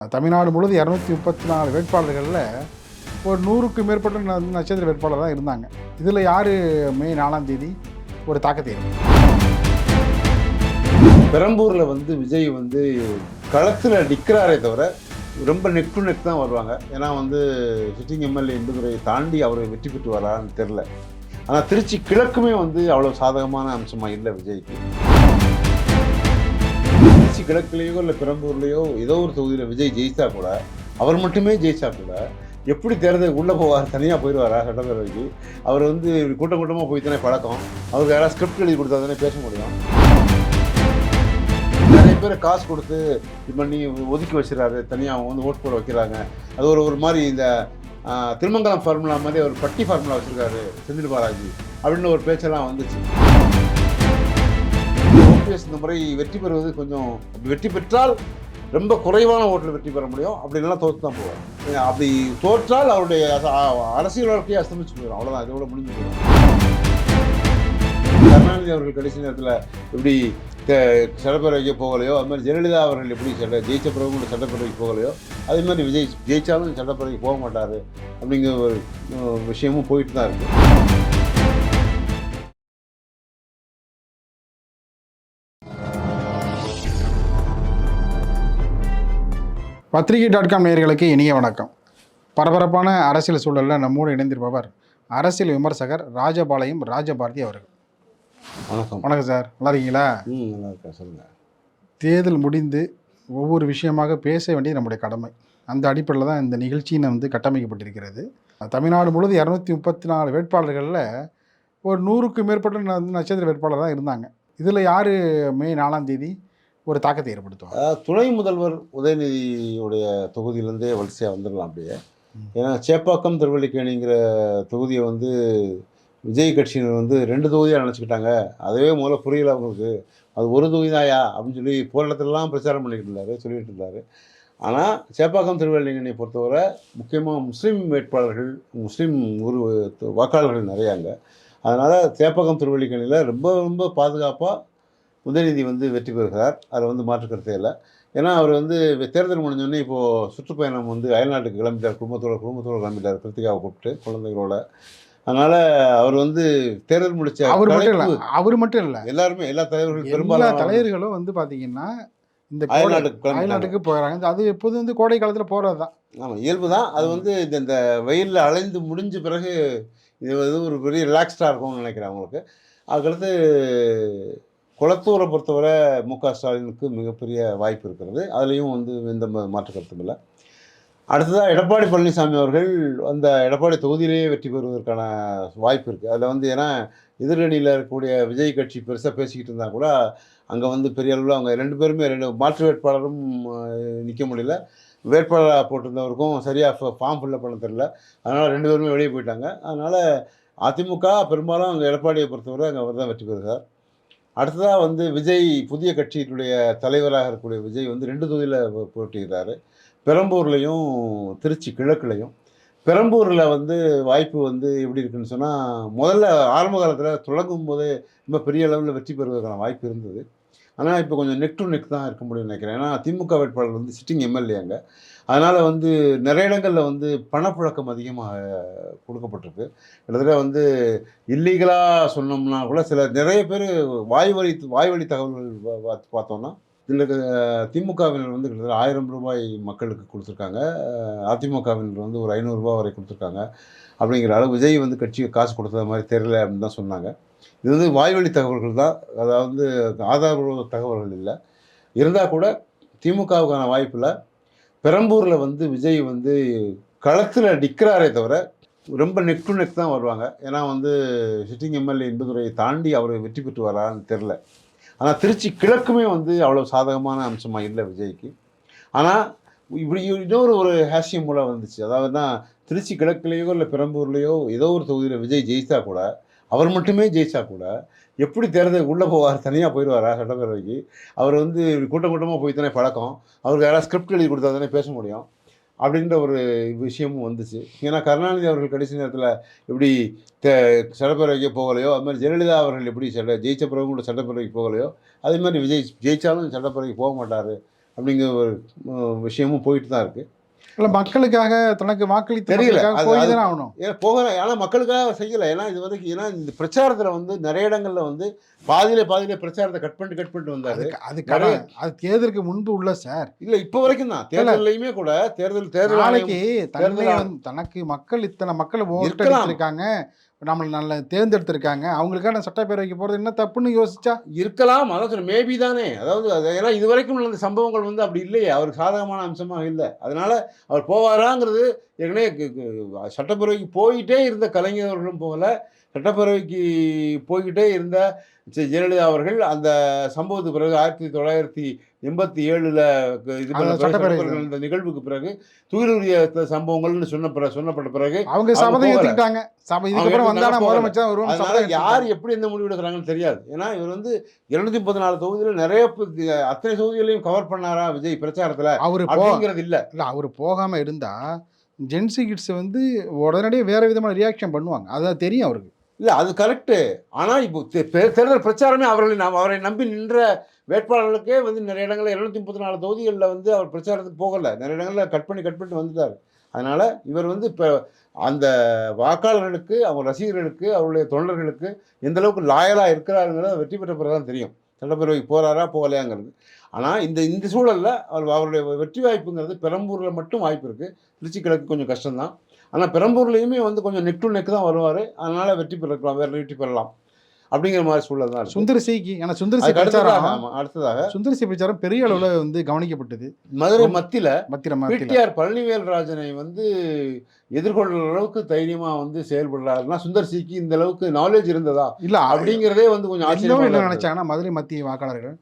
தமிழ்நாடு முழுவதும் 234 வேட்பாளர்களில் ஒரு 100க்கு மேற்பட்ட நட்சத்திர வேட்பாளர் தான் இருந்தாங்க. இதில் யார் மே 4ஆம் தேதி ஒரு தாக்கத்தை பெரம்பூரில் விஜய் களத்தில் நிற்கிறாரே தவிர ரொம்ப நெக் டு நெக் தான் வருவாங்க. ஏன்னா சிட்டிங் எம்எல்ஏ இந்துதுரையை தாண்டி அவர் வெற்றி பெற்று வரான்னு தெரில. ஆனால் திருச்சி கிழக்குமே அவ்வளோ சாதகமான அம்சமாக இல்லை விஜய்க்கு. திருச்சி கிழக்குலேயோ இல்லை பெரம்பூர்லேயோ ஏதோ ஒரு தொகுதியில் விஜய் ஜெயிச்சா கூட, அவர் மட்டுமே ஜெயிச்சா கூட எப்படி தேர்தல் உள்ளே போவார்? தனியாக போயிடுவாரா சட்டப்பேரவைக்கு? அவர் கூட்டம் கூட்டமாக போய் தானே பழக்கம். அவருக்கு யாராவது ஸ்கிரிப்ட் எழுதி கொடுத்தா தானே பேச முடியும். நிறைய பேர் காசு கொடுத்து இது பண்ணி ஒதுக்கி வச்சுறாரு, தனியாக ஓட் போட வைக்கிறாங்க. அது ஒரு மாதிரி இந்த திருமங்கலம் ஃபார்முலா மாதிரி ஒரு பட்டி ஃபார்முலா வச்சுருக்காரு செந்தில் பாலாஜி அப்படின்னு ஒரு பேச்செல்லாம் வந்துச்சு. ஓபிஎஸ் இந்த முறை வெற்றி பெறுவது கொஞ்சம், வெற்றி பெற்றால் ரொம்ப குறைவான ஓட்டில் வெற்றி பெற முடியும். அப்படின்லாம் தோற்று தான் போவார். அப்படி தோற்றால் அவருடைய அரசியல் வாழ்க்கையை அஸ்தமிச்சு போயிடும். அவ்வளோதான், இதோட முடிஞ்சு போயிடும். கருணாநிதி அவர்கள் கடைசி நேரத்தில் எப்படி சட்டப்பேரவைக்கு போகலையோ, அது மாதிரி ஜெயலலிதா அவர்கள் எப்படி ஜெயிச்ச பிறகு கூட சட்டப்பேரவைக்கு போகலையோ, அதே மாதிரி விஜய் ஜெயிச்சாலும் சட்டப்பேரவைக்கு போக மாட்டார் அப்படிங்கிற ஒரு விஷயமும் போயிட்டு தான் இருக்குது. பத்திரிகை.com நேயர்களுக்கு இனிய வணக்கம். பரபரப்பான அரசியல் சூழலில் நம்மோடு இணைந்திருப்பவர் அரசியல் விமர்சகர் ராஜபாளையம் ராஜபாரதி அவர்கள். வணக்கம். வணக்கம் சார், நல்லா இருக்கீங்களா? நல்லா இருக்கேன், சொல்லுங்கள். தேர்தல் முடிந்து ஒவ்வொரு விஷயமாக பேச வேண்டியது நம்முடைய கடமை. அந்த அடிப்படையில் தான் இந்த நிகழ்ச்சியை கட்டமைக்கப்பட்டிருக்கிறது. தமிழ்நாடு முழுவதும் 234 வேட்பாளர்களில் ஒரு 100க்கு மேற்பட்ட நட்சத்திர வேட்பாளர் தான் இருந்தாங்க. இதில் யார் மே 4ஆம் தேதி ஒரு தாக்கத்தை ஏற்படுத்துவாங்க? துணை முதல்வர் உதயநிதியுடைய தொகுதியிலேருந்தே வரிசையாக வந்துடலாம் அப்படியே. ஏன்னா சேப்பாக்கம் திருவல்லிக்கேணிங்கிற தொகுதியை விஜய் கட்சியினர் 2 தொகுதியாக நினச்சிக்கிட்டாங்க. அதுவே முதல்ல புரியல அவங்களுக்கு. அது ஒரு தொகுதி தாயா அப்படின்னு சொல்லி போகிற இடத்துலலாம் பிரச்சாரம் சொல்லிட்டு இருந்தார். ஆனால் சேப்பாக்கம் திருவல்லிக்கேணியை பொறுத்தவரை முக்கியமாக முஸ்லீம் வேட்பாளர்கள், முஸ்லீம் வாக்காளர்கள் நிறையாங்க. அதனால் சேப்பாக்கம் திருவல்லிக்கேணியில் ரொம்ப ரொம்ப பாதுகாப்பாக உதயநிதி வெற்றி பெறுகிறார். அதில் மாற்றுக்கருத்தே இல்லை. ஏன்னா அவர் தேர்தல் முடிஞ்சோடனே இப்போது சுற்றுப்பயணம் அயல்நாட்டுக்கு கிளம்பிட்டார். குடும்பத்தோடு கிளம்பிட்டார், கிருத்திகாவை கூப்பிட்டு குழந்தைகளோட. அதனால் அவர் தேர்தல் முடிச்ச அவர் மட்டும் இல்லை, எல்லாருமே, எல்லா தலைவர்கள், பெரும்பாலான தலைவர்களும் பார்த்தீங்கன்னா இந்த அயல்நாட்டுக்கு போகிறாங்க. அது எப்போது கோடை காலத்தில் போகிறது தான். ஆமாம், இயல்பு தான். அது இந்த வெயிலில் அலைந்து முடிஞ்ச பிறகு இது ஒரு பெரிய ரிலாக்ஸ்டாக இருக்கும்னு நினைக்கிறேன் அவங்களுக்கு. அதுக்கடுத்து குளத்தூரை பொறுத்தவரை மு.க. ஸ்டாலினுக்கு மிகப்பெரிய வாய்ப்பு இருக்கிறது. அதுலேயும் எந்த மாற்று கருத்தும் இல்லை. அடுத்ததாக எடப்பாடி பழனிசாமி அவர்கள் அந்த எடப்பாடி தொகுதியிலேயே வெற்றி பெறுவதற்கான வாய்ப்பு இருக்குது. அதில் ஏன்னா எதிரணியில் இருக்கக்கூடிய விஜய் கட்சி பெருசாக பேசிக்கிட்டு இருந்தால் கூட அங்கே பெரிய அளவில் அவங்க 2 பேருமே 2 மாற்று வேட்பாளரும் நிற்க முடியல. வேட்பாளராக போட்டிருந்தவருக்கும் சரியாக ஃபார்ம் ஃபில்லப் பண்ண தெரியல. அதனால் 2 பேருமே வெளியே போயிட்டாங்க. அதனால் அதிமுக பெரும்பாலும் அங்கே எடப்பாடியை பொறுத்தவரை அங்கே அவர் தான் வெற்றி பெறுகிறார். அடுத்ததாக விஜய் புதிய கட்சியினுடைய தலைவராக இருக்கக்கூடிய விஜய் 2 தொகுதியில் போட்டியிடுறாரு. பெரம்பூர்லேயும் திருச்சி கிழக்குலையும். பெரம்பூரில் வாய்ப்பு எப்படி இருக்குன்னு சொன்னால், முதல்ல ஆரம்ப காலத்தில் தொடங்கும் போதே ரொம்ப பெரிய அளவில் வெற்றி பெறுவதற்கான வாய்ப்பு இருந்தது. ஆனால் இப்போ கொஞ்சம் நெக் டு நெக் தான் இருக்க முடியும்னு நினைக்கிறேன். ஏன்னா திமுக வேட்பாளர் சிட்டிங் எம்எல்ஏங்க. அதனால் நிறைய இடங்களில் பணப்புழக்கம் அதிகமாக கொடுக்கப்பட்டிருக்கு. கிட்டத்தட்ட இல்லீகலாக சொன்னோம்னா கூட நிறைய பேர் வாய்வழி தகவல்கள் பார்த்தோன்னா, இதில் திமுகவினர் கிட்டத்தட்ட 1000 ரூபாய் மக்களுக்கு கொடுத்துருக்காங்க. அதிமுகவினர் ஒரு 500 ரூபா வரை கொடுத்துருக்காங்க. அப்படிங்கிற அளவு விஜய் கட்சிக்கு காசு கொடுத்தது மாதிரி தெரியல அப்படின்னு தான் சொன்னாங்க. இது வாய்வழி தகவல்கள் தான், அதாவது ஆதாரபூர்வ தகவல்கள் இல்லை. இருந்தால் கூட திமுகவுக்கான வாய்ப்பில் பெரம்பூரில் விஜய் களத்தில் நிற்கிறாரே தவிர ரொம்ப நெக் டு நெக் தான் வருவாங்க. ஏன்னா சிட்டிங் எம்எல்ஏ இந்துதுரையை தாண்டி அவர் வெற்றி பெற்று வரான்னு தெரில. ஆனால் திருச்சி கிழக்குமே அவ்வளோ சாதகமான அம்சமாக இல்லை விஜய்க்கு. ஆனால் இப்படி இன்னொரு ஹேஷியம் மூலம் வந்துச்சு. அதாவதுனா திருச்சி கிழக்குலேயோ இல்லை பெரம்பூர்லேயோ ஏதோ ஒரு தொகுதியில் விஜய் ஜெயித்தா கூட, அவர் மட்டுமே ஜெயிச்சா கூட எப்படி தேர்தல் உள்ளே போவார்? தனியாக போயிடுவாரா சட்டப்பேரவைக்கு? அவர் கூட்டம் கூட்டமாக போய் தானே பழக்கம். அவருக்கு யாராவது ஸ்கிரிப்ட் எழுதி கொடுத்தா தானே பேச முடியும் அப்படின்ற ஒரு விஷயமும் வந்துச்சு. ஏன்னா கருணாநிதி அவர்கள் கடைசி நேரத்தில் எப்படி சட்டப்பேரவைக்கு போகலையோ, அது மாதிரி ஜெயலலிதா அவர்கள் எப்படி ஜெயிச்ச பிறகு கூட சட்டப்பேரவைக்கு போகலையோ, அதே மாதிரி விஜய் ஜெயித்தாலும் சட்டப்பேரவைக்கு போக மாட்டார் அப்படிங்கிற ஒரு விஷயமும் போயிட்டு தான் இருக்குது. இல்ல மக்களுக்காக தனக்கு வாக்களித்த தெரியல. மக்களுக்காக அது போய் அது தானே ஆகணும். ஏன் போகல. ஆனா மக்களுக்காக செய்யல. ஏன்னா இது வரைக்கும் ஏன்னா இந்த பிரச்சாரத்துல வந்து நெறைய இடங்கள்ல வந்து பாதியில பிரச்சாரத்த கட் பண்ணிட்டு வந்தாரு. அது நெறைய அது தேர்தலுக்கு முன்பு உள்ள சார். இல்ல இப்ப வரைக்கும் தான். இல்ல தேர்தல்லயுமே கூட தேர்தல் நாளைக்கு ஆணையம் தன்னை தேர்தல் ஆ தனக்கு மக்கள் இத்தனை மக்கள் இருக்கலாம். ஓட்டெடுத்திருக்காங்க, நம்மள நல்ல தேர்ந்தெடுத்திருக்காங்க. அவங்களுக்காக சட்டப்பேரவைக்கு போறது என்ன தப்புன்னு யோசிச்சா? இருக்கலாம். அதான் சொன்னேன். மேபி தானே. அதாவது அது ஏன்னா இதுவரைக்கும் நடந்த சம்பவங்கள் வந்து அப்படி இல்லையே. அவருக்கு சாதகமான அம்சமா இல்ல. அதனால அவர் போவாராங்கிறது ஏற்கனவே சட்டப்பேரவைக்கு போயிட்டே இருந்த கலைஞர் அவர்களும் போகல. சட்டப்பேரவைக்கு போய்க்கிட்டே இருந்த ஜெயலலிதா அவர்கள் அந்த சம்பவத்துக்கு பிறகு 1987ல இது பண்ண பிறகு சட்டப்பேரவை சட்டப்பேரவை இந்த நிகழ்வுக்கு பிறகு துயிலுரிய சொன்னப்பட்ட பிறகு அவங்க அவங்க சபதம் போகல. ஏத்துக்கிட்டாங்க. இதுக்கப்புறம் அவங்க வந்தானா போகல. முதலமைச்சர் வருவான்னு அதனால சபதம் யார் எடுத்துக்கிட்டாங்க. எப்படி எந்த முடிவு எடுக்கிறாங்கன்னு தெரியாது. ஏன்னா இவர் வந்து 234 தொகுதியில நிறைய அத்தனை தொகுதிகளையும் கவர் பண்ணாரா விஜய் பிரச்சாரத்துல அவரு அப்படிங்கிறது இல்ல. இல்ல அவரு போகாம இருந்தா ஜென்சி கிட்ஸ் வந்து உடனடியே வேற விதமான ரியாக்ஷன் பண்ணுவாங்க. அதான் தெரியும் அவருக்கு. இல்ல அது கரெக்ட். ஆனா இப்போ தேர்தல் பிரச்சாரமே அவரை நம்பி நின்ற வேட்பாளர்களுக்கே வந்து நிறைய இடங்கள்ல 234 தொகுதிகளில் வந்து அவர் பிரச்சாரத்துக்கு போகல. நிறைய இடங்கள்ல கட் பண்ணி வந்துட்டார். அதனால இவர் வந்து இப்போ அந்த வாக்காளர்களுக்கு, அவங்க ரசிகர்களுக்கு, அவருடைய தொண்டர்களுக்கு எந்த அளவுக்கு லாயலா இருக்கிறாருங்கிறத வெற்றி பெற்ற பிறகு தான் தெரியும். சட்டப்பேரவைக்கு போறாரா போகலையாங்கிறது. ஆனா இந்த சூழல்ல அவருடைய வெற்றி வாய்ப்புங்கிறது பெரம்பூர்ல மட்டும் வாய்ப்பு இருக்கு. திருச்சி கிழக்கு கொஞ்சம் கஷ்டம் தான். ஆனா பெரம்பூர்லயுமே வந்து கொஞ்சம் நெக் டு நெக் தான் வருவாரு. அதனால வெற்றி பெறலாம். அப்படிங்கிற மாதிரி சூழல் தான் இருக்கு. சுந்தர் சிக்கு ஏன்னா சுந்தர் சி அதுக்கு பிரச்சாரம் அடுத்ததாக சுந்தர் சி பிரச்சாரம் பெரிய அளவுல வந்து கவனிக்கப்பட்டது. மதுரை மத்தியில மத்தியில பிடிஆர் பழனிவேல்ராஜனை வந்து எதிர்கொள்ற அளவுக்கு தைரியமா வந்து செயல்படுறாருன்னா சுந்தர் சிக்கு இந்த அளவுக்கு நாலேஜ் இருந்ததா இல்ல அப்படிங்கிறதே வந்து கொஞ்சம் இன்னொன்னு ஆச்சரியமா என்ன இருக்கு. நினைச்சாங்கன்னா மதுரை மத்திய வாக்காளர்கள்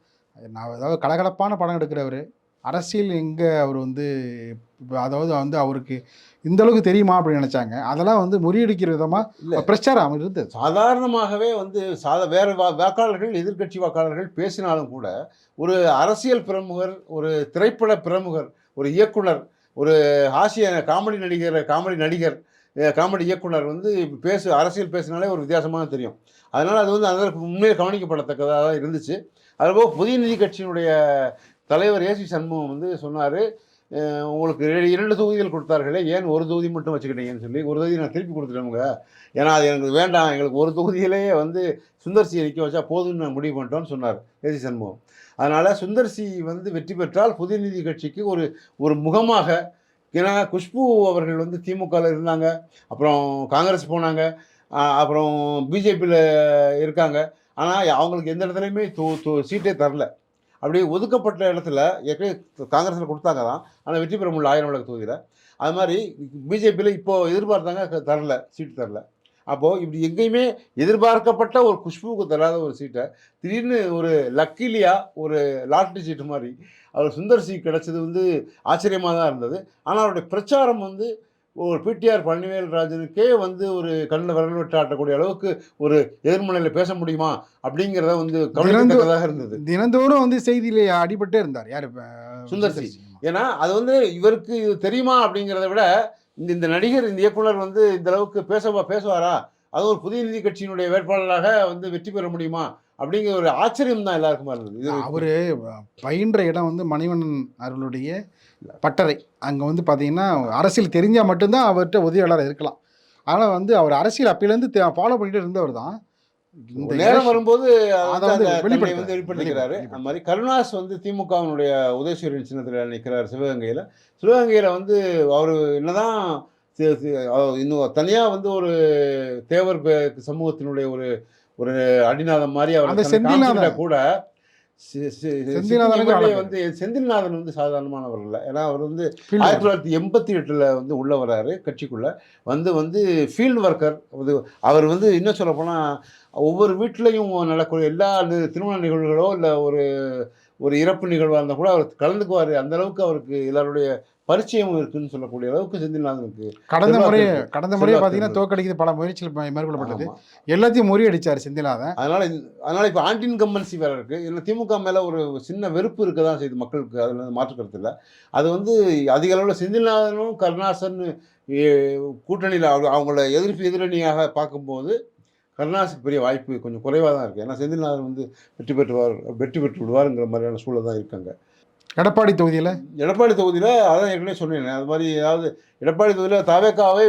நான் அதாவது கலகலப்பான படம் எடுக்கிறவர் அரசியல் எங்க அவர் வந்து அதாவது வந்து அவருக்கு இந்த அளவுக்கு தெரியுமா அப்படின்னு நினைச்சாங்க. அதெல்லாம் வந்து முறியடிக்கிற விதமா இல்ல பிரச்சாரம் இருந்தது. சாதாரணமாகவே வந்து வேற வாக்காளர்கள் எதிர்க்கட்சி வாக்காளர்கள் பேசினாலும் கூட ஒரு அரசியல் பிரமுகர், ஒரு திரைப்பட பிரமுகர், ஒரு இயக்குனர், ஒரு ஹாஸ்ய காமெடி நடிகர், காமெடி இயக்குனர் வந்து அரசியல் பேசினாலே ஒரு வித்தியாசமாக தெரியும். அதனால அது வந்து அதற்கு உண்மையில் கவனிக்கப்படத்தக்கதாக தான் இருந்துச்சு. அதுபோக புதிய நீதி கட்சியினுடைய தலைவர் ஏசி சண்முகம் வந்து சொன்னார், உங்களுக்கு 2 தொகுதிகள் கொடுத்தார்களே, ஏன் ஒரு தொகுதி மட்டும் வச்சுக்கிட்டீங்கன்னு சொல்லி. ஒரு தொகுதி நான் திருப்பி கொடுத்துட்டேனுங்க. ஏன்னா அது எனக்கு வேண்டாம், எங்களுக்கு ஒரு தொகுதியிலேயே வந்து சுந்தர் சியை நிற்க வச்சா போதும்னு நான் முடிவு பண்ணிட்டோன்னு சொன்னார் ஏசி சண்முகம். அதனால் சுந்தர் சி வந்து வெற்றி பெற்றால் புதிய நீதி கட்சிக்கு ஒரு முகமாக, ஏன்னா குஷ்பு அவர்கள் வந்து திமுகவில் இருந்தாங்க, அப்புறம் காங்கிரஸ் போனாங்க, அப்புறம் பிஜேபியில் இருக்காங்க. ஆனால் அவங்களுக்கு எந்த இடத்துலையுமே சீட்டே தரல. அப்படி ஒதுக்கப்பட்ட இடத்துல ஏற்கனவே காங்கிரஸில் கொடுத்தாங்க தான், ஆனால் வெற்றி பெற முடியல 1000 விளக்கு தொகுதியில். அது மாதிரி பிஜேபியில் இப்போது எதிர்பார்த்தாங்க, சீட்டு தரல. அப்போது இப்படி எங்கேயுமே எதிர்பார்க்கப்பட்ட ஒரு குஷ்புவுக்கு தராத ஒரு சீட்டை திடீர்னு ஒரு லக்கிலியா ஒரு லாட்ரி சீட்டு மாதிரி அவர் சுந்தர் சி கிடச்சது வந்து ஆச்சரியமாக தான் இருந்தது. ஆனால் அவருடைய பிரச்சாரம் வந்து ஒரு பிடிஆர் பழனிவேல்ராஜனுக்கே வந்து ஒரு கண்ணில் விரல் விட்டு ஆட்டக்கூடிய அளவுக்கு ஒரு எதிர்மனையில் பேச முடியுமா அப்படிங்கிறத வந்து கவனிக்கத்தக்கதாக இருந்தது. தினந்தோறும் வந்து செய்தியில அடிபட்டே இருந்தார் யாரு சுந்தர் சி. ஏன்னா அது வந்து இவருக்கு இது தெரியுமா அப்படிங்கிறத விட இந்த நடிகர், இந்த இயக்குனர் வந்து இந்த அளவுக்கு பேசுவாரா, அது ஒரு புதிய நீதி கட்சியினுடைய வேட்பாளராக வந்து வெற்றி பெற முடியுமா அப்படிங்கிற ஒரு ஆச்சரியம் தான் எல்லாருக்குமா இருந்தது. அவரு பயின்ற இடம் வந்து மணிவண்ணன் அவர்களுடைய பட்டறை. அங்கே வந்து பார்த்தீங்கன்னா அரசியல் தெரிஞ்சால் மட்டும்தான் அவர்கிட்ட உதவியாளராக இருக்கலாம். ஆனால் வந்து அவர் அரசியல் அப்பையிலேருந்து ஃபாலோ பண்ணிட்டு இருந்தவர் தான். இந்த நேரம் வரும்போது வந்து வெளிப்படுத்திக்கிறாரு. அந்த மாதிரி கருணாஸ் வந்து திமுகவினுடைய உதயசூரியன் சின்னத்தில் நிற்கிறார் சிவகங்கையில். சிவகங்கையில் வந்து அவர் என்னதான் இன்னும் தனியாக வந்து ஒரு தேவர் சமூகத்தினுடைய ஒரு அடிநாதம் மாதிரி அவர் கூட வந்து செந்தில்நாதன் வந்து சாதாரணமானவர் இல்லை. ஏன்னா அவர் வந்து 1988 வந்து உள்ள வராரு கட்சிக்குள்ள வந்து ஃபீல்டு ஒர்க்கர். அவர் வந்து இன்னும் சொல்ல போனால் ஒவ்வொரு வீட்டிலையும் நடக்கூடிய எல்லா திருமண நிகழ்வுகளோ இல்லை ஒரு இறப்பு நிகழ்வாக இருந்தால் கூட அவர் கலந்துக்குவார். அந்த அளவுக்கு அவருக்கு எல்லாருடைய பரிச்சயம் இருக்குன்னு சொல்லக்கூடிய அளவுக்கு செந்தில்நாதனுக்கு கடந்த முறை பார்த்தீங்கன்னா தோக்கடிக்கிறது பல முயற்சிகள் மேற்கொள்ளப்பட்டது. எல்லாத்தையும் முறியடிச்சார் செந்தில்நாதன். அதனால இப்போ ஆன்டி இன்கம்பன்சி வேற இருக்கு. இல்லை திமுக மேலே ஒரு சின்ன வெறுப்பு இருக்க தான் செய்யுது மக்களுக்கு. அதில் வந்து மாற்றுக்கிறது இல்லை. அது வந்து அதிக அளவில் செந்தில்நாதனும் கருணாசன் கூட்டணியில் அவங்கள எதிரணியாக பார்க்கும்போது கருணாஸுக்கு பெரிய வாய்ப்பு கொஞ்சம் குறைவாக தான் இருக்குது. ஏன்னா செந்தில்நாதன் வந்து வெற்றி பெற்று விடுவாருங்கிற மாதிரியான சூழல் தான் இருக்காங்க. எடப்பாடி தொகுதியில் எடப்பாடி தொகுதியில் அதான் ஏற்கனவே சொன்னேன். அது மாதிரி ஏதாவது எடப்பாடி தொகுதியில் தவேகாவே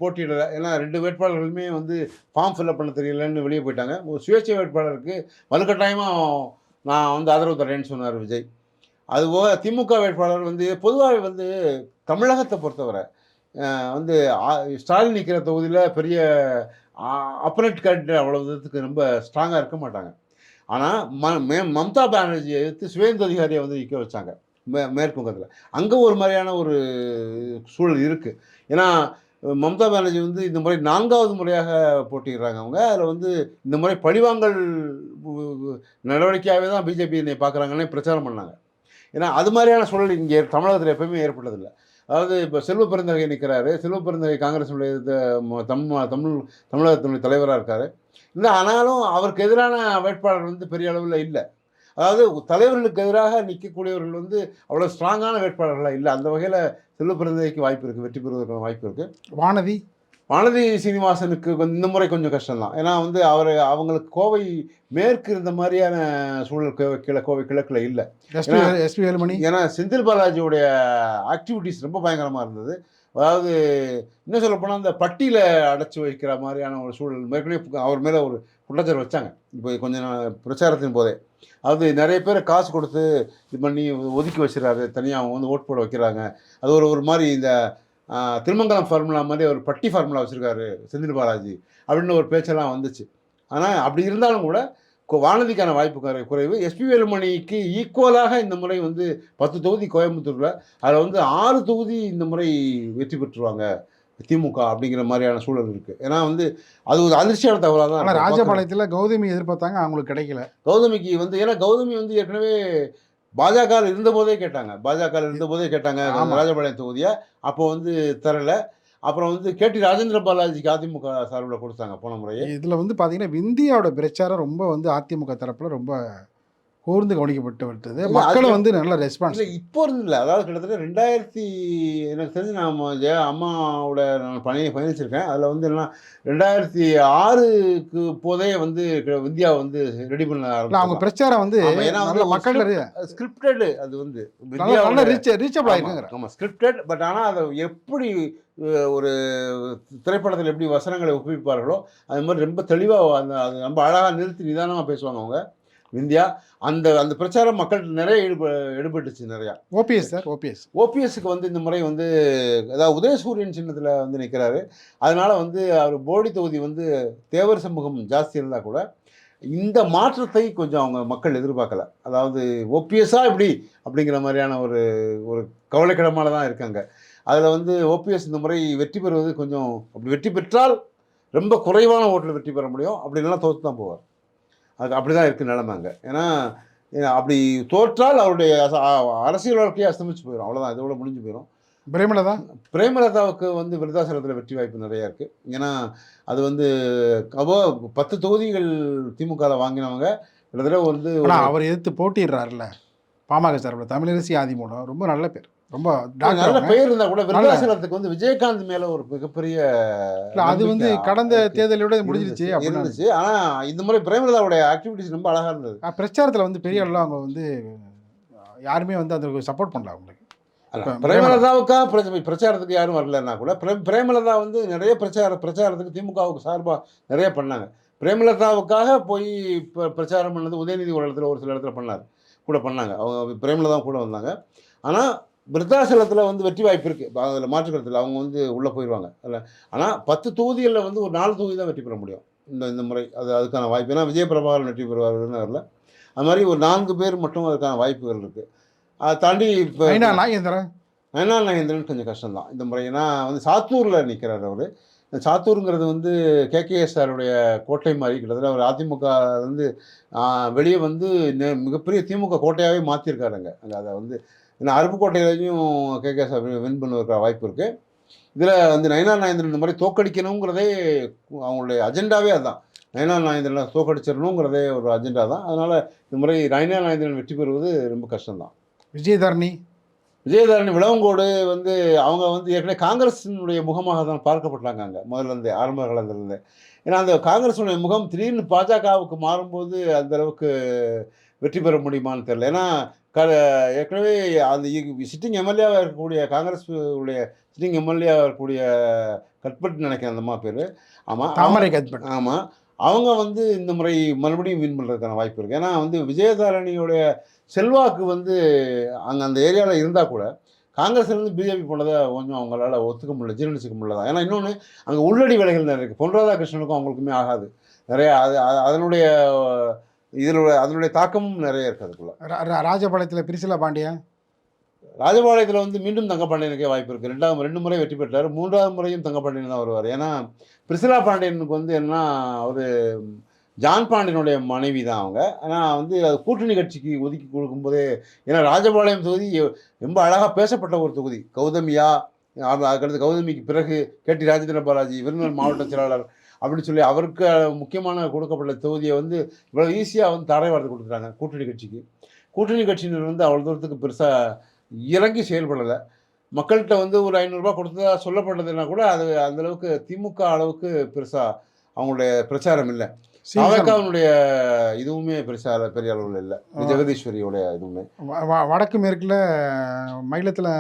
போட்டியிடலை. ஏன்னா 2 வேட்பாளர்களுமே வந்து ஃபார்ம் ஃபில்அப் பண்ண தெரியலன்னு வெளியே போயிட்டாங்க. ஒரு சுயேட்சை வேட்பாளருக்கு வலுக்கட்டாயமாக நான் வந்து ஆதரவு தரேன்னு சொன்னார் விஜய். அதுபோக திமுக வேட்பாளர் வந்து பொதுவாகவே வந்து தமிழகத்தை பொறுத்தவரை வந்து ஸ்டாலின் நிற்கிற தொகுதியில் பெரிய அப்பனட் கேண்டிடேட் அவ்வளோ விதத்துக்கு ரொம்ப ஸ்ட்ராங்காக இருக்க மாட்டாங்க. ஆனால் மம்தா பானர்ஜியை எதிர்த்து சுவேந்து அதிகாரியை வந்து நிற்க வச்சாங்க மேற்கு வங்கத்தில். அங்கே ஒரு மாதிரியான ஒரு சூழல் இருக்குது. ஏன்னா மம்தா பானர்ஜி வந்து இந்த முறை 4வது முறையாக போட்டிடுறாங்க அவங்க. அதில் வந்து இந்த முறை பழிவாங்கல் நடவடிக்கையாகவே தான் பிஜேபி என்னை பார்க்குறாங்கன்னே பிரச்சாரம் பண்ணாங்க. ஏன்னா அது மாதிரியான சூழல் இங்கே தமிழகத்தில் எப்பவுமே ஏற்பட்டதில்லை. அதாவது இப்போ செல்வ பெருந்தகை நிற்கிறாரு. செல்வ பெருந்தகை காங்கிரஸுடைய தமிழகத்தினுடைய தலைவராக இருக்கார். இல்லை ஆனாலும் அவருக்கு எதிரான வேட்பாளர் வந்து பெரிய அளவில் இல்லை. அதாவது தலைவர்களுக்கு எதிராக நிற்கக்கூடியவர்கள் வந்து அவ்வளோ ஸ்ட்ராங்கான வேட்பாளர்களாக இல்லை. அந்த வகையில் செல்வ பெருந்தகைக்கு வாய்ப்பு இருக்குது, வெற்றி பெறுவதற்கான வாய்ப்பு இருக்குது. வானதி சீனிவாசனுக்கு இந்த முறை கொஞ்சம் கஷ்டம்தான். ஏன்னா வந்து அவங்களுக்கு கோவை மேற்கு இருந்த மாதிரியான சூழல் கோவை கிழக்கில் இல்லை. எஸ்பி வேலுமணி ஏன்னா செந்தில் பாலாஜியோடைய ஆக்டிவிட்டீஸ் ரொம்ப பயங்கரமாக இருந்தது. அதாவது இன்னும் சொல்லப்போனால் அந்த பட்டியில் அடைச்சி வைக்கிற மாதிரியான ஒரு சூழல் ஏற்கனவே அவர் மேலே ஒரு குற்றச்சாட்டு வச்சாங்க இப்போ கொஞ்சம் பிரச்சாரத்தின் போதே. அது நிறைய பேர் காசு கொடுத்து இது பண்ணி ஒதுக்கி வச்சுறாரு, தனியாக அவங்க வந்து ஓட் போட வைக்கிறாங்க. அது ஒரு மாதிரி இந்த திருமங்கலம் ஃபார்முலா மாதிரி ஒரு பட்டி ஃபார்முலா வச்சுருக்காரு செந்தில் பாலாஜி அப்படின்னு ஒரு பேச்செல்லாம் வந்துச்சு. ஆனால் அப்படி இருந்தாலும் கூட வானதிக்கான வாய்ப்பு குறைவு. எஸ்பி வேலுமணிக்கு ஈக்குவலாக இந்த முறை வந்து 10 தொகுதி கோயம்புத்தூரில், அதில் வந்து 6 தொகுதி இந்த முறை வெற்றி பெற்றுருவாங்க திமுக அப்படிங்கிற மாதிரியான சூழல் இருக்குது. ஏன்னா வந்து அது ஒரு அதிர்ச்சியான தகவலாக தான். ஆனால் ராஜபாளையத்தில் கௌதமி எதிர்பார்த்தாங்க, அவங்களுக்கு கிடைக்கல. கௌதமிக்கு வந்து ஏன்னா கௌதமி வந்து ஏற்கனவே பாஜக இருந்தபோதே கேட்டாங்க ராஜபாளையம் தொகுதியை. அப்போ வந்து தரலை. அப்புறம் வந்து கேடி ராஜேந்திர பாலாஜிக்கு அதிமுக சார்பில் கொடுத்தாங்க போன முறையே. இதில் வந்து பார்த்தீங்கன்னா விந்தியாவோட பிரச்சாரம் ரொம்ப வந்து அதிமுக தரப்பில் ரொம்ப கூர்ந்து கவனிக்கப்பட்டு விட்டது. மக்களும் வந்து நல்ல ரெஸ்பான்ஸ். இல்லை இப்போ இருந்தில்லை. அதாவது கிட்டத்தட்ட எனக்கு தெரிஞ்சு நான் அம்மாவோட நான் பயணிச்சிருக்கேன். அதில் வந்து என்ன 2006க்கு போதே வந்து விந்தியா வந்து ரெடி பண்ண அவங்க பிரச்சாரம் வந்து ஏன்னா வந்து மக்கள் ஸ்கிரிப்டட். அது வந்து ரீச்சபிள் ஆயிருக்குங்க. ஆமாம் ஸ்கிரிப்டட். பட் ஆனால் அதை எப்படி ஒரு திரைப்படத்தில் எப்படி வசனங்களை ஒப்புவிப்பார்களோ அது மாதிரி ரொம்ப தெளிவாக அது ரொம்ப அழகாக நிறுத்தி நிதானமாக பேசுவாங்க அவங்க விந்தியா. அந்த பிரச்சாரம் மக்கள் நிறைய ஈடுபட்டுச்சு நிறையா. ஓபிஎஸ்க்கு வந்து இந்த முறை வந்து அதாவது உதயசூரியன் சின்னத்தில் வந்து நிற்கிறாரு. அதனால் வந்து அவர் போடி தொகுதி வந்து தேவர் சமூகம் ஜாஸ்தி இருந்தால் கூட இந்த மாற்றத்தை கொஞ்சம் அவங்க மக்கள் எதிர்பார்க்கல. அதாவது ஓபிஎஸ்ஸாக இப்படி அப்படிங்கிற மாதிரியான ஒரு கவலைக்கிடமாக தான் இருக்காங்க. அதில் வந்து ஓபிஎஸ் இந்த முறை வெற்றி பெறுவது கொஞ்சம், அப்படி வெற்றி பெற்றால் ரொம்ப குறைவான ஓட்டில் வெற்றி பெற முடியும், அப்படி இல்லைனா தோற்று தான் போவார். அது அப்படி தான் இருக்குது நிலைமைங்க. ஏன்னா அப்படி தோற்றால் அவருடைய அரசியல் வாழ்க்கையை அஸ்தமிச்சு போயிடும், அவ்வளோதான், இதோட முடிஞ்சு போயிடும். பிரேமலதாவுக்கு வந்து விருதாசலத்தில் வெற்றி வாய்ப்பு நிறையா இருக்குது. ஏன்னா அது வந்து 10 தொகுதிகள் திமுகவில் வாங்கினவங்க கிட்டத்தட்ட வந்து அவர் எதிர்த்து போட்டிடுறாருல பாமக சார்பில் தமிழரசி ஆதிமூலம் ரொம்ப நல்ல பேர், ரொம்ப நல்ல பெயர் இருந்தால் கூட விருதாசலத்துக்கு வந்து விஜயகாந்த் மேலே ஒரு மிகப்பெரிய அது வந்து கடந்த தேர்தலோட முடிஞ்சிருச்சு இருந்துச்சு. ஆனால் இந்த முறை பிரேமலதாவுடைய ஆக்டிவிட்டிஸ் ரொம்ப அழகாக இருந்தது. பிரச்சாரத்தில் வந்து பெரிய அளவில் அவங்க வந்து யாருமே வந்து அதுக்கு சப்போர்ட் பண்ணல. அவங்களுக்கு பிரேமலதாவுக்காக பிரச்சாரத்துக்கு யாரும் வரலன்னா கூட பிரேமலதா வந்து நிறைய பிரச்சாரத்துக்கு திமுகவுக்கு சார்பாக நிறைய பண்ணாங்க. பிரேமலதாவுக்காக போய் பிரச்சாரம் பண்ணது உதயநிதி ஒரு சில இடத்துல பண்ணாங்க. அவங்க பிரேமலதா கூட வந்தாங்க. ஆனால் விருத்தாசலத்தில் வந்து வெற்றி வாய்ப்பு இருக்குது, அதில் மாற்றுக்கிறதுல அவங்க வந்து உள்ளே போயிடுவாங்க அதில். ஆனால் 10 தொகுதிகளில் வந்து ஒரு 4 தொகுதி தான் வெற்றி பெற முடியும் இந்த முறை. அதுக்கான வாய்ப்பு, ஏன்னா விஜயபிரபாகரன் வெற்றி பெறுவார்னு வரல, அது மாதிரி ஒரு 4 பேர் மட்டும் அதுக்கான வாய்ப்புகள் இருக்குது. அதை தாண்டி இப்போ நயனா நாகேந்திரன் கொஞ்சம் கஷ்டம்தான் இந்த முறை. ஏன்னா வந்து சாத்தூரில் நிற்கிறார் அவர். சாத்தூருங்கிறது வந்து கேகேஎஸ்ஆருடைய கோட்டை மாதிரி, கிட்டத்தட்ட அவர் அதிமுக வந்து வெளியே வந்து மிகப்பெரிய திமுக கோட்டையாகவே மாற்றிருக்காருங்க அங்கே. அதை வந்து ஏன்னா அருப்புக்கோட்டையிலையும் கேகேஎஸ்ஆர் வின் பண்ணுவதற்கான வாய்ப்பு இருக்குது. இதில் வந்து நயனா நாகேந்திரன் இந்த மாதிரி தோக்கடிக்கணுங்கிறதே அவங்களுடைய அஜெண்டாவே அதுதான். நயனா நாகேந்திரனை தோக்கடிச்சிடணுங்கிறதே ஒரு அஜெண்டா தான். அதனால் இந்த முறை நயனா நாகேந்திரன் வெற்றி பெறுவது ரொம்ப கஷ்டம்தான். விஜயதாரணி விளவங்கோடு வந்து அவங்க வந்து ஏற்கனவே காங்கிரஸினுடைய முகமாக தான் பார்க்கப்பட்டாங்க அங்கே முதல்லேருந்தே, ஆரம்ப காலத்திலேருந்தே. ஏன்னா அந்த காங்கிரஸுடைய முகம் திடீர்னு பாஜகவுக்கு மாறும்போது அந்த அளவுக்கு வெற்றி பெற முடியுமான்னு தெரியல. ஏன்னா ஏற்கனவே அந்த சிட்டிங் எம்எல்ஏவாக இருக்கக்கூடிய காங்கிரஸ் உடைய சிட்டிங் எம்எல்ஏவாக இருக்கக்கூடிய கட்பட் நினைக்கிறேன் அந்த அம்மா பேர். ஆமாம், தாமரை கத்பட். ஆமாம். அவங்க வந்து இந்த முறை மறுபடியும் வின் பண்ணுறதுக்கான வாய்ப்பு இருக்குது. ஏன்னா வந்து விஜயதாரணியோடைய செல்வாக்கு வந்து அங்கே அந்த ஏரியாவில் இருந்தால் கூட காங்கிரஸ்லேருந்து பிஜேபி போனதை கொஞ்சம் அவங்களால ஒத்துக்க முடியல, ஜீரணிச்சிக்க முடியல தான். ஏன்னா இன்னொன்று அங்கே உள்ளடி வேலைகள் நிறைய இருக்குது. பொன் ராதாகிருஷ்ணனுக்கும் அவங்களுக்குமே ஆகாது. நிறையா அதனுடைய அதனுடைய தாக்கமும் நிறைய இருக்குது அதுக்குள்ள. ராஜபாளையத்தில் பிரிசிலா பாண்டியன். ராஜபாளையத்தில் வந்து மீண்டும் தங்கப்பாண்டியனுக்கே வாய்ப்பு இருக்குது. 2 முறை வெற்றி பெற்றார். 3வது முறையும் தங்கப்பாண்டியன் தான் வருவார். ஏன்னா பிரிசிலா பாண்டியனுக்கு வந்து என்ன, ஒரு ஜான் பாண்டியனுடைய மனைவி தான் அவங்க. ஆனால் வந்து அது கூட்டணி கட்சிக்கு ஒதுக்கி கொடுக்கும்போதே, ஏன்னா ராஜபாளையம் தொகுதி ரொம்ப அழகாக பேசப்பட்ட ஒரு தொகுதி. கௌதமியா, அதுக்கடுத்து கௌதமிக்கு பிறகு கேடி ராஜேந்திர பாலாஜி விருதுநகர் மாவட்ட செயலாளர் அப்படின்னு சொல்லி அவருக்கு முக்கியமான கொடுக்கப்பட்ட தொகுதியை வந்து இவ்வளோ ஈஸியாக வந்து தாரை வார்த்து கொடுத்துட்டாங்க கூட்டணி கட்சிக்கு. கூட்டணி கட்சியினர் வந்து அவ்வளோ தூரத்துக்கு பெருசாக இறங்கி செயல்படலை. மக்கள்கிட்ட வந்து ஒரு 500 ரூபாய் கொடுத்ததா சொல்லப்பட்டதுன்னா கூட அது அந்தளவுக்கு திமுக அளவுக்கு பெருசாக அவங்களுடைய பிரச்சாரம் இல்லை. அவனுடைய இதுவுமே பெருசாக பெரிய அளவில் இல்லை. ஜெகதீஸ்வரியோடைய இதுவுமே. வடக்கு மேற்கில் மயிலத்தில்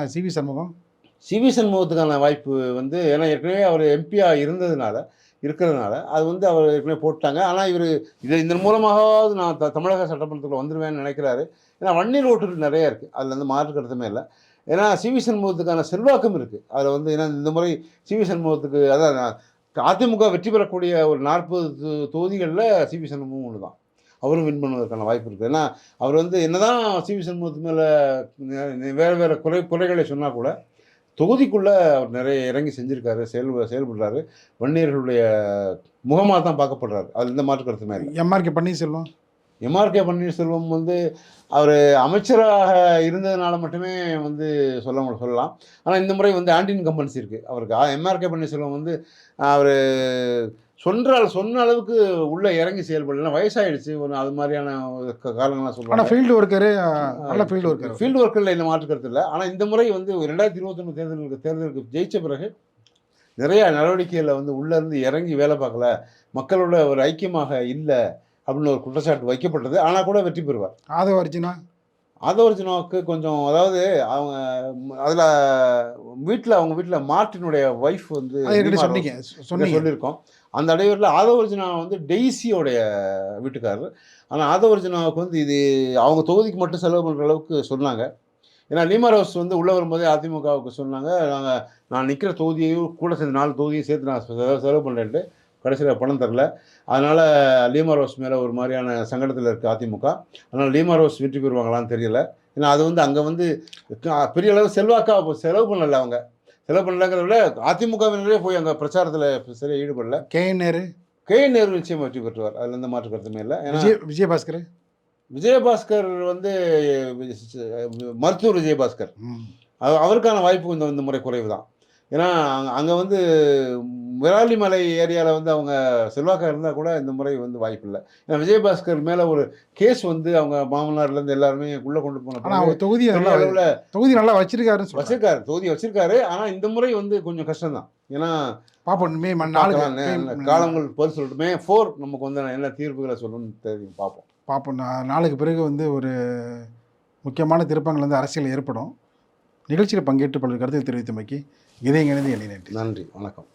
சிவி சண்முகத்துக்கான வாய்ப்பு வந்து, ஏன்னா ஏற்கனவே அவர் எம்பியாக இருக்கிறதுனால அது வந்து அவர் ஏற்கனவே போட்டாங்க. ஆனால் இவர் இதன் மூலமாகவாவது நான் தமிழக சட்டமன்றத்தில் வந்துடுவேன்னு நினைக்கிறாரு. ஏன்னா வன்னியர் ஓட்டுகள் நிறையா இருக்குது, அதில் வந்து மாற்று கருத்துமே இல்லை. ஏன்னா சிவி சண்முகத்துக்கான செல்வாக்கும் இருக்குது அதில் வந்து. ஏன்னா இந்த முறை சிவி சண்முகத்துக்கு, அதான் அதிமுக வெற்றி பெறக்கூடிய ஒரு 40 தொகுதிகளில் சிவி சண்முகம் ஒன்று தான். அவரும் வின் பண்ணுவதற்கான வாய்ப்பு இருக்குது. ஏன்னா அவர் வந்து என்னதான் சிவி சண்முகத்து மேலே வேறு குறைகளை சொன்னால் கூட தொகுதிக்குள்ளே அவர் நிறைய இறங்கி செஞ்சுருக்காரு, செயல்படுறாரு. வன்னியர்களுடைய முகமாக தான் பார்க்கப்படுறாரு. அது எந்த மாற்று கருத்துமே இல்லை. எம்ஆர்கே பன்னீர்செல்வம் வந்து அவர் அமைச்சராக இருந்ததுனால மட்டுமே வந்து சொல்லலாம். ஆனால் இந்த முறை வந்து ஆன்டி இன்கம்பன்சி இருக்குது அவருக்கு. எம்ஆர்கே பன்னீர்செல்வம் வந்து அவர் சொன்ன அளவுக்கு உள்ளே இறங்கி செயல்படலாம், வயசாகிடுச்சு ஒரு அது மாதிரியான காரணங்கள்லாம் சொல்கிறாங்க. ஃபீல்டு ஒர்க்கரில் இந்த மாற்று கருத்து இல்லை. ஆனால் இந்த முறை வந்து 2021 தேர்தலுக்கு ஜெயித்த பிறகு நிறையா நடவடிக்கைகளில் வந்து உள்ளேருந்து இறங்கி வேலை பார்க்கல, மக்களோட ஒரு ஐக்கியமாக இல்லை அப்படின்னு ஒரு குற்றச்சாட்டு வைக்கப்பட்டது. ஆனால் கூட வெற்றி பெறுவார். ஆதவர்ஜுனாவுக்கு கொஞ்சம், அதாவது அவங்க அதில் அவங்க வீட்டில் மார்ட்டினுடைய ஒய்ஃப் வந்து சொல்லியிருக்கோம். அந்த இடைவெளியில் ஆதவர்ஜுனா வந்து டெய்ஸியோடைய வீட்டுக்காரர். ஆனால் ஆதவர்ஜுனாவுக்கு வந்து இது அவங்க தொகுதிக்கு மட்டும் செலவு பண்ணுற அளவுக்கு சொன்னாங்க. ஏன்னா லீமா ரோஸ் வந்து உள்ளே வரும்போதே அதிமுகவுக்கு சொன்னாங்க, நான் நிற்கிற தொகுதியையும் கூட சேர்ந்து 4 தொகுதியும் சேர்த்து நான் செலவு பண்ணுறேன்ட்டு. கடைசியில் பணம் தரல. அதனால் லீமா ரோஸ் மேலே ஒரு மாதிரியான சங்கடத்தில் இருக்குது அதிமுக. அதனால் லீமா ரோஸ் வெற்றி பெறுவாங்களான்னு தெரியல. ஏன்னா அது வந்து அங்கே வந்து பெரிய அளவு செல்வாக்காக செலவு பண்ணலை. அவங்க செலவு பண்ணலங்கிறத விட அதிமுகவினரே போய் அங்கே பிரச்சாரத்தில் சரியாக ஈடுபடல. கே.என். நேரு நிச்சயமாக வெற்றி பெற்றுவார், அதில் எந்த மாற்று கருத்துமே இல்லை. ஏன்னா விஜயபாஸ்கர் வந்து மருத்துவர் விஜயபாஸ்கர், அவருக்கான வாய்ப்பு இந்த முறை குறைவு தான். ஏன்னா அங்கே வந்து விராலிமலை ஏரியாவில் வந்து அவங்க செல்வாக்காக இருந்தால் கூட இந்த முறை வந்து வாய்ப்பு இல்லை. ஏன்னா விஜயபாஸ்கர் மேலே ஒரு கேஸ் வந்து அவங்க மாமனார்லேருந்து எல்லாருமே உள்ளே கொண்டு போன தொகுதி நல்லா வச்சிருக்காரு. தொகுதி வச்சிருக்காரு. ஆனால் இந்த முறை வந்து கொஞ்சம் கஷ்டம்தான். ஏன்னா காலங்கள் பதில் சொல்லிட்டு May 4 நமக்கு வந்து என்ன தீர்ப்புகளை சொல்லணும்னு தெரியும். பார்ப்போம். நாளுக்கு பிறகு வந்து ஒரு முக்கியமான திருப்பங்கள் வந்து அரசியல் ஏற்படும். நிகழ்ச்சியில் பங்கேற்று பல்வேறு கருத்தை தெரிவித்தமைக்கு இதயங்கிணைந்து எண்ணி நன்றி. நன்றி, வணக்கம்.